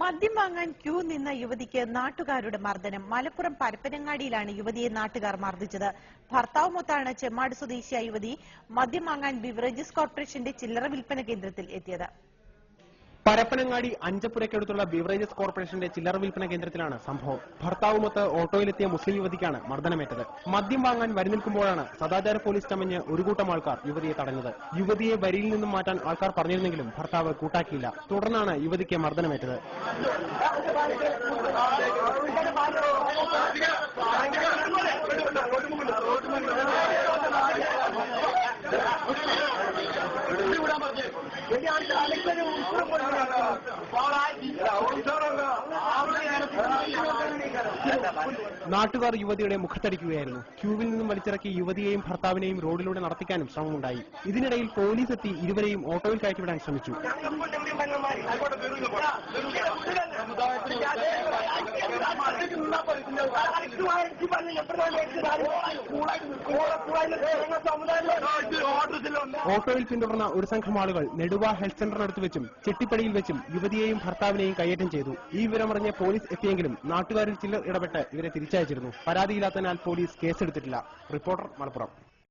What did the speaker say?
മദ്യം വാങ്ങാൻ ക്യൂ നിന്ന യുവതിക്ക് നാട്ടുകാരുടെ മർദ്ദനം. മലപ്പുറം പരപ്പനങ്ങാടിയിലാണ് യുവതിയെ നാട്ടുകാർ മർദ്ദിച്ചത്. ഭർത്താവുമൊത്താണ് ചെമ്മാട് സ്വദേശിയായ യുവതി മദ്യം വാങ്ങാൻ ബിവറേജസ് കോർപ്പറേഷന്റെ ചില്ലറ വിൽപ്പന കേന്ദ്രത്തിൽ എത്തിയത്. പരപ്പനങ്ങാടി അഞ്ചപ്പുരയ്ക്കടുത്തുള്ള ബിവറേജസ് കോർപ്പറേഷന്റെ ചില്ലറ വിൽപ്പന കേന്ദ്രത്തിലാണ് സംഭവം. ഭർത്താവുമൊത്ത് ഓട്ടോയിലെത്തിയ മുസ്ലിം യുവതിക്കാണ് മർദ്ദനമേറ്റത്. മദ്യം വാങ്ങാൻ വരി നിൽക്കുമ്പോഴാണ് സദാചാര പോലീസ് ചമഞ്ഞ് ഒരു കൂട്ടം ആൾക്കാർ യുവതിയെ തടഞ്ഞത്. യുവതിയെ വരിയിൽ നിന്നും മാറ്റാൻ ആൾക്കാർ പറഞ്ഞിരുന്നെങ്കിലും ഭർത്താവ് കൂട്ടാക്കിയില്ല. തുടർന്നാണ് യുവതിക്ക് മർദ്ദനമേറ്റത്. നാട്ടുകാർ യുവതിയുടെ മുഖത്തടിക്കുകയായിരുന്നു. ക്യൂവിൽ നിന്നും വലിച്ചിറക്കി യുവതിയെയും ഭർത്താവിനെയും റോഡിലൂടെ നടത്തിക്കാനും ശ്രമമുണ്ടായി. ഇതിനിടയിൽ പോലീസ് എത്തി ഇരുവരെയും ഓട്ടോയിൽ കയറ്റിവിടാൻ ശ്രമിച്ചു. ഓട്ടോയിൽ പിന്തുടർന്ന ഒരു സംഘം ആളുകൾ നെടുവ ഹെൽത്ത് സെന്ററിനടുത്ത് വെച്ചും ചെട്ടിപ്പടിയിൽ വെച്ചും യുവതിയെയും ഭർത്താവിനെയും കയ്യേറ്റം ചെയ്തു. ഈ വിവരമറിഞ്ഞ പോലീസ് എത്തിയെങ്കിലും നാട്ടുകാരിൽ ചിലർ ഇടപെട്ട് ഇവരെ തിരിച്ചയച്ചിരുന്നു. പരാതിയില്ലാത്തതിനാൽ പോലീസ് കേസെടുത്തിട്ടില്ല. റിപ്പോർട്ടർ, മലപ്പുറം.